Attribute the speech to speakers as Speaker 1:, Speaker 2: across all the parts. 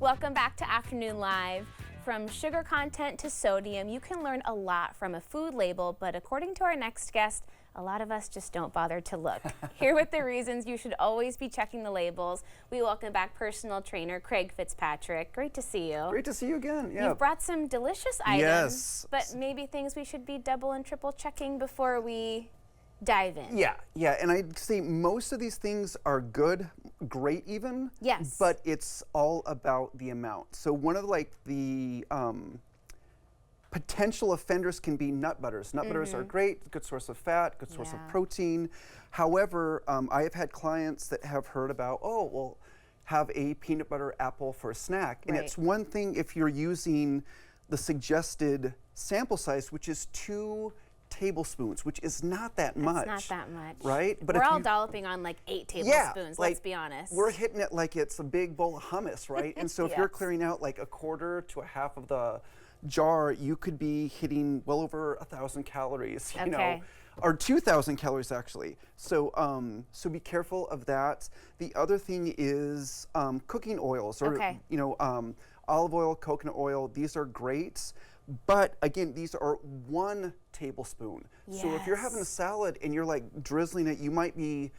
Speaker 1: Welcome back to Afternoon Live. From sugar content to sodium, you can learn a lot from a food label, but according to our next guest, a lot of us just don't bother to look. Here with the reasons you should always be checking the labels, we welcome back personal trainer Craig Fitzpatrick. Great to see you.
Speaker 2: Great to see you again. Yeah.
Speaker 1: You've brought some delicious items,
Speaker 2: yes,
Speaker 1: but maybe things we should be double and triple checking before we dive in.
Speaker 2: Yeah, and I'd say most of these things are good, great even.
Speaker 1: Yes.
Speaker 2: But it's all about the amount. So one of the potential offenders can be nut butters. Nut butters are great, good source of fat, good source of protein. However, I have had clients that have heard about, oh, well, have a peanut butter apple for a snack. And it's one thing if you're using the suggested sample size, which is 2 tablespoons, which is not that much.
Speaker 1: It's not that much.
Speaker 2: Right?
Speaker 1: But we're all dolloping on like 8 tablespoons, let's be honest.
Speaker 2: We're hitting it like it's a big bowl of hummus, right? And so if you're clearing out like a quarter to a half of the jar, you could be hitting well over 1,000 calories, you know, or 2,000 calories actually. So so be careful of that. The other thing is cooking oils, or you know, olive oil, coconut oil. These are great. But again, these are 1 tablespoon. So if you're having a salad and you're like drizzling it, you might be,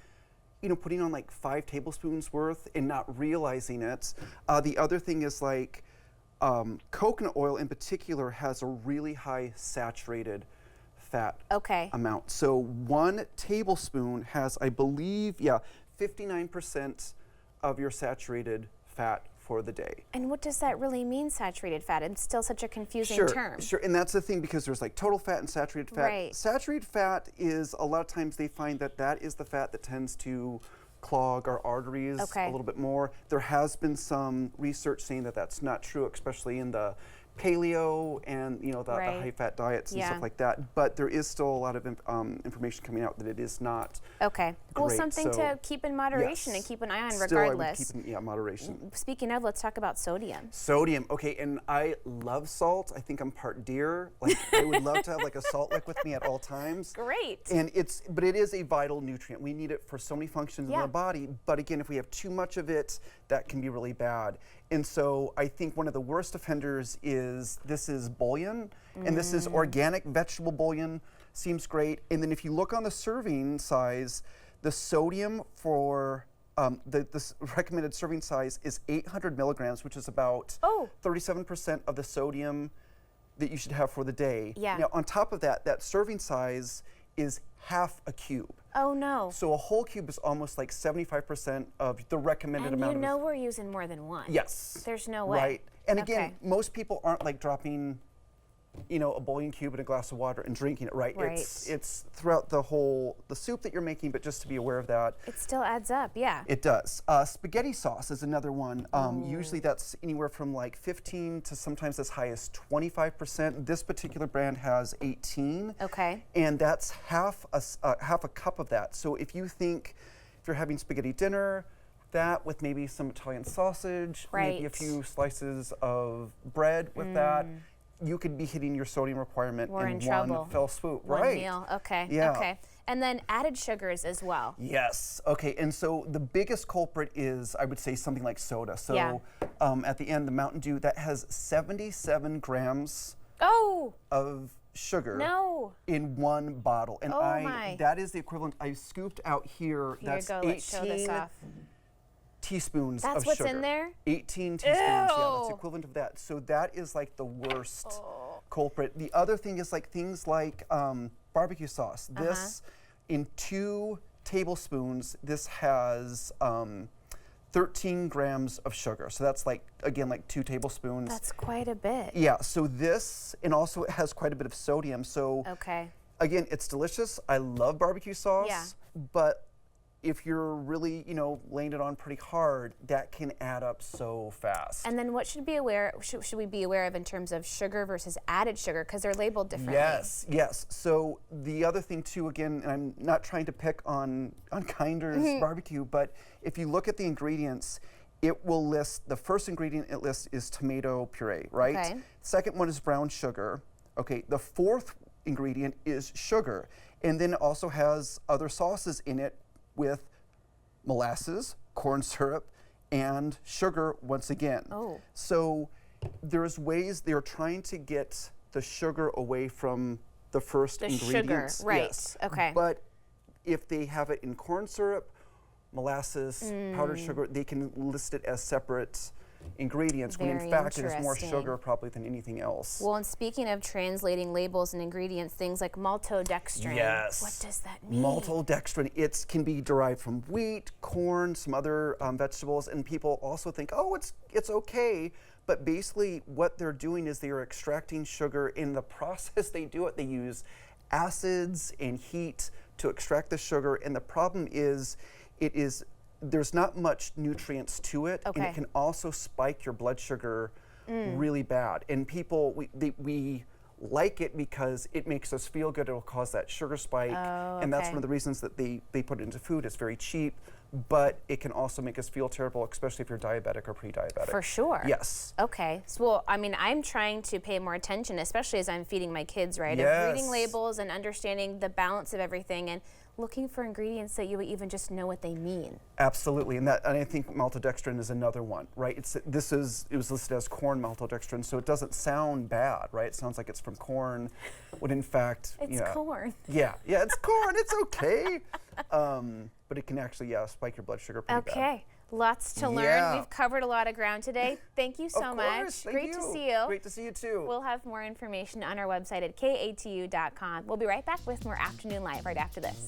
Speaker 2: you know, putting on like 5 tablespoons worth and not realizing it. The other thing is like coconut oil in particular has a really high saturated fat amount. So 1 tablespoon has, I believe, 59% of your saturated fat for the day.
Speaker 1: And what does that really mean, saturated fat? It's still such a confusing term.
Speaker 2: Sure, and that's the thing, because there's like total fat and saturated fat.
Speaker 1: Right.
Speaker 2: Saturated fat is, a lot of times they find that that is the fat that tends to clog our arteries a little bit more. There has been some research saying that that's not true, especially in the paleo and, you know, the high fat diets and stuff like that. But there is still a lot of information coming out that it is not
Speaker 1: well, something to keep in moderation and keep an eye on regardless.
Speaker 2: Still, I would keep in moderation.
Speaker 1: Speaking of, let's talk about sodium.
Speaker 2: Sodium, okay, and I love salt. I think I'm part deer. Like, I would love to have like a salt lick with me at all times.
Speaker 1: Great.
Speaker 2: And but it is a vital nutrient. We need it for so many functions in the body. But again, if we have too much of it, that can be really bad. And so I think one of the worst offenders is, this is bouillon, and this is organic vegetable bouillon. Seems great. And then if you look on the serving size, the sodium for the recommended serving size is 800 milligrams, which is about 37% of the sodium that you should have for the day. Now, on top of that, that serving size is half a cube.
Speaker 1: Oh no.
Speaker 2: So a whole cube is almost like 75% of the recommended amount.
Speaker 1: And you know we're using more than 1.
Speaker 2: Yes.
Speaker 1: There's no way.
Speaker 2: Right. And again, most people aren't like dropping, you know, a bouillon cube in a glass of water and drinking it, right? It's throughout the soup that you're making, but just to be aware of that.
Speaker 1: It still adds up,
Speaker 2: It does. Spaghetti sauce is another one. Usually that's anywhere from like 15 to sometimes as high as 25%. This particular brand has 18. And that's half a cup of that. So if you think, if you're having spaghetti dinner, that with maybe some Italian sausage, maybe a few slices of bread with that, you could be hitting your sodium requirement in one fell swoop.
Speaker 1: One meal, And then added sugars as well.
Speaker 2: Yes, and so the biggest culprit is, I would say, something like soda. So at the end, the Mountain Dew, that has 77 grams of sugar in 1 bottle. And that is the equivalent, I scooped out here, that's 18 teaspoons of sugar.
Speaker 1: That's what's in there?
Speaker 2: 18 teaspoons, that's equivalent of that. So that is like the worst culprit. The other thing is like things like barbecue sauce. This, in 2 tablespoons, this has 13 grams of sugar. So that's like, again, like 2 tablespoons.
Speaker 1: That's quite a bit.
Speaker 2: Yeah, so this, and also it has quite a bit of sodium. So again, it's delicious. I love barbecue sauce, but if you're really, you know, laying it on pretty hard, that can add up so fast.
Speaker 1: And then what should we be aware of in terms of sugar versus added sugar, because they're labeled differently?
Speaker 2: Yes. So the other thing too, again, and I'm not trying to pick on Kinder's barbecue, but if you look at the ingredients, it will list, the first ingredient it lists is tomato puree, right? Second one is brown sugar. The fourth ingredient is sugar. And then it also has other sauces in it with molasses, corn syrup, and sugar once again.
Speaker 1: Oh.
Speaker 2: So there's ways they're trying to get the sugar away from the first ingredients.
Speaker 1: Sugar, right?
Speaker 2: Yes.
Speaker 1: Okay.
Speaker 2: But if they have it in corn syrup, molasses, powdered sugar, they can list it as separate ingredients, when in fact it is more sugar probably than anything else.
Speaker 1: Well, and speaking of translating labels and ingredients, things like maltodextrin.
Speaker 2: Yes.
Speaker 1: What does that mean?
Speaker 2: Maltodextrin, it can be derived from wheat, corn, some other vegetables, and people also think, oh, it's okay. But basically what they're doing is they are extracting sugar. In the process they do it, they use acids and heat to extract the sugar, and the problem is there's not much nutrients to it, and it can also spike your blood sugar really bad. And people, we like it because it makes us feel good. It'll cause that sugar spike, and that's one of the reasons that they put it into food. It's very cheap, but it can also make us feel terrible, especially if you're diabetic or pre-diabetic.
Speaker 1: For sure.
Speaker 2: Yes.
Speaker 1: Okay. So, well, I mean, I'm trying to pay more attention, especially as I'm feeding my kids, right?
Speaker 2: Yes.
Speaker 1: Of reading labels and understanding the balance of everything, and looking for ingredients that you would even just know what they mean.
Speaker 2: Absolutely, and I think maltodextrin is another one, right? It was listed as corn maltodextrin, so it doesn't sound bad, right? It sounds like it's from corn, when in fact,
Speaker 1: it's corn.
Speaker 2: Yeah, it's corn. It's okay, but it can actually spike your blood sugar pretty bad.
Speaker 1: Okay. Lots to learn. We've covered a lot of ground today. Thank you so much.
Speaker 2: Great
Speaker 1: to see you.
Speaker 2: Great to see you too.
Speaker 1: We'll have more information on our website at katu.com. We'll be right back with more Afternoon Live right after this.